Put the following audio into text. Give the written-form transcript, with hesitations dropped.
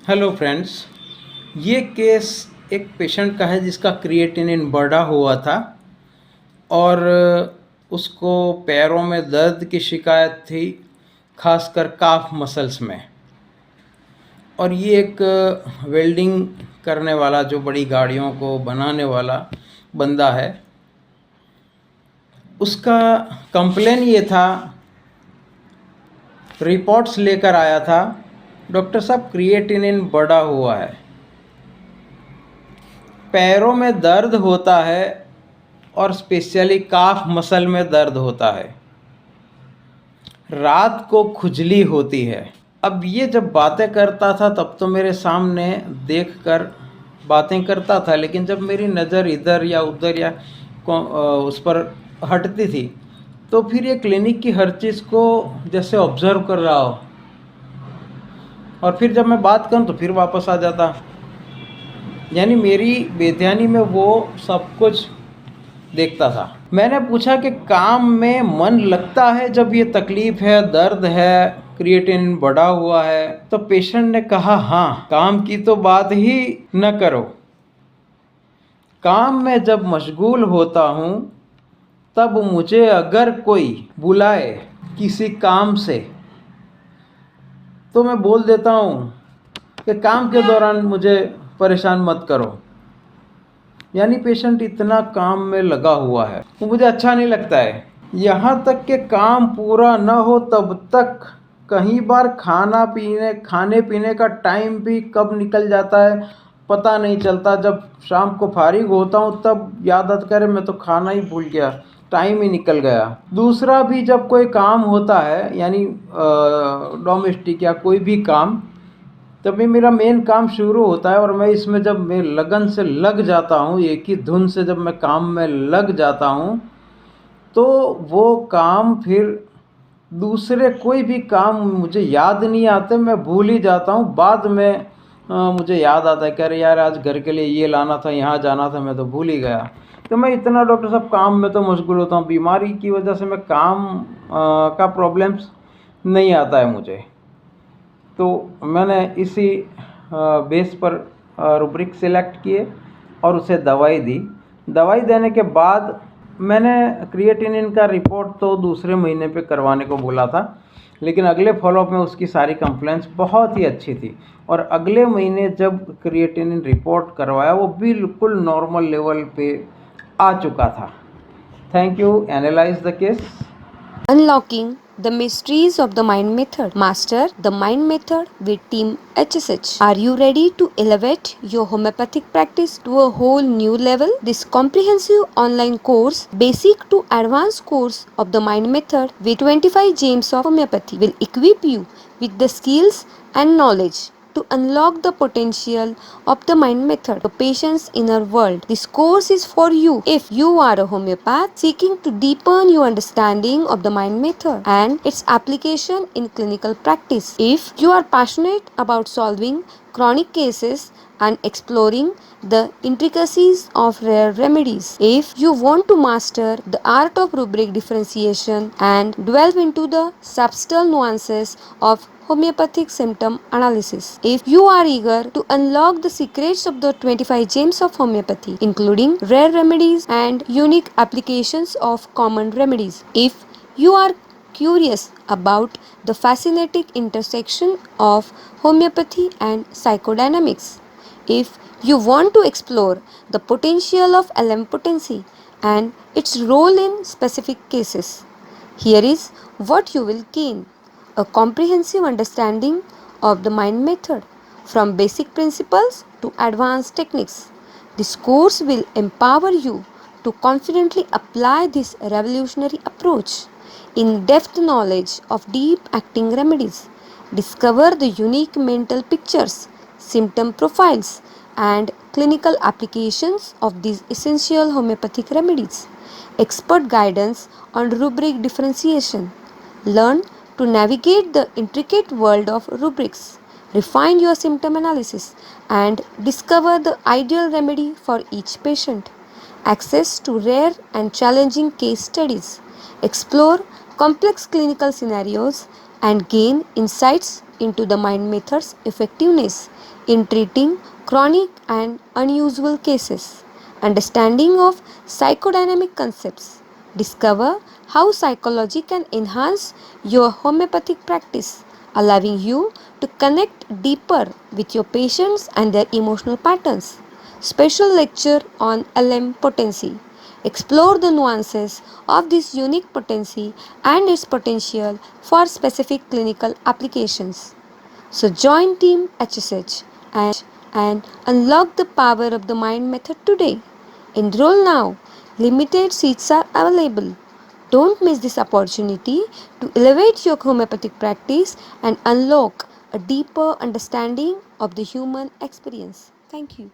Hello friends. ये case एक patient का है जिसका क्रिएटिनिन बढ़ा हुआ था और उसको पैरों में दर्द की शिकायत थी, खासकर काफ मसल्स में। और ये एक वेल्डिंग करने वाला, जो बड़ी गाड़ियों को बनाने वाला बंदा है। उसका कंप्लेन ये था, रिपोर्ट्स लेकर आया था, डॉक्टर साहब क्रिएटिनिन बढ़ा हुआ है, पैरों में दर्द होता है और स्पेशली काफ मसल में दर्द होता है, रात को खुजली होती है। अब ये जब बातें करता था तब तो मेरे सामने देखकर बातें करता था, लेकिन जब मेरी नज़र इधर या उधर या उस पर हटती थी तो फिर ये क्लिनिक की हर चीज़ को जैसे ऑब्जर्व कर रहा हो, और फिर जब मैं बात करूं तो फिर वापस आ जाता। यानी मेरी बेध्यानी में वो सब कुछ देखता था। मैंने पूछा कि काम में मन लगता है जब ये तकलीफ है, दर्द है, क्रिएटिनिन बढ़ा हुआ है? तो पेशेंट ने कहा, हाँ, काम की तो बात ही न करो। काम में जब मशगूल होता हूँ तब मुझे अगर कोई बुलाए किसी काम से तो मैं बोल देता हूँ कि काम के दौरान मुझे परेशान मत करो। यानी पेशेंट इतना काम में लगा हुआ है, तो मुझे अच्छा नहीं लगता है। यहाँ तक कि काम पूरा न हो तब तक कई बार खाने पीने का टाइम भी कब निकल जाता है पता नहीं चलता। जब शाम को फारिग होता हूँ तब याद आता, करे मैं तो खाना ही भूल गया, टाइम ही निकल गया। दूसरा भी, जब कोई काम होता है यानी डोमेस्टिक या कोई भी काम, तभी मेरा मेन काम शुरू होता है और मैं इसमें जब मैं लगन से लग जाता हूँ, एक ही धुन से जब मैं काम में लग जाता हूँ तो वो काम फिर दूसरे कोई भी काम मुझे याद नहीं आते, मैं भूल ही जाता हूँ। बाद में मुझे याद आता है कि अरे यार, आज घर के लिए ये लाना था, यहाँ जाना था, मैं तो भूल ही गया। तो मैं इतना डॉक्टर साहब काम में तो मशगूल होता हूँ, बीमारी की वजह से मैं काम का प्रॉब्लम्स नहीं आता है मुझे। तो मैंने इसी बेस पर रूब्रिक सेलेक्ट किए और उसे दवाई दी। दवाई देने के बाद मैंने क्रिएटिनिन का रिपोर्ट तो दूसरे महीने पे करवाने को बोला था, लेकिन अगले फॉलोअप में उसकी सारी कंप्लेंट्स बहुत ही अच्छी थी और अगले महीने जब क्रिएटिनिन रिपोर्ट करवाया वो बिल्कुल नॉर्मल लेवल पे आ चुका था। Thank you. Analyse the case. Unlocking the mysteries of the mind method. Master the mind method with Team HSH. Are you ready to elevate your homeopathic practice to a whole new level? This comprehensive online course, basic to advanced course of the mind method with 25 gems of homeopathy, will equip you with the skills and knowledge to unlock the potential of the mind method, the patient's inner world. This course is for you if you are a homeopath seeking to deepen your understanding of the mind method and its application in clinical practice. If you are passionate about solving chronic cases and exploring the intricacies of rare remedies. If you want to master the art of rubric differentiation and delve into the subtle nuances of homeopathic symptom analysis. If you are eager to unlock the secrets of the 25 gems of homeopathy, including rare remedies and unique applications of common remedies. If you are curious about the fascinating intersection of homeopathy and psychodynamics. If you want to explore the potential of LM potency and its role in specific cases, here is what you will gain: a comprehensive understanding of the mind method from basic principles to advanced techniques. This course will empower you to confidently apply this revolutionary approach. In-depth knowledge of deep acting remedies. Discover the unique mental pictures, symptom profiles, and clinical applications of these essential homeopathic remedies. Expert guidance on rubric differentiation. Learn to navigate the intricate world of rubrics. Refine your symptom analysis and discover the ideal remedy for each patient. Access to rare and challenging case studies. Explore complex clinical scenarios and gain insights into the mind method's effectiveness in treating chronic and unusual cases, understanding of psychodynamic concepts, discover how psychology can enhance your homeopathic practice, allowing you to connect deeper with your patients and their emotional patterns. Special lecture on LM potency. Explore the nuances of this unique potency and its potential for specific clinical applications. So join Team HSH and unlock the power of the mind method today. Enroll now. Limited seats are available. Don't miss this opportunity to elevate your homeopathic practice and unlock a deeper understanding of the human experience. Thank you.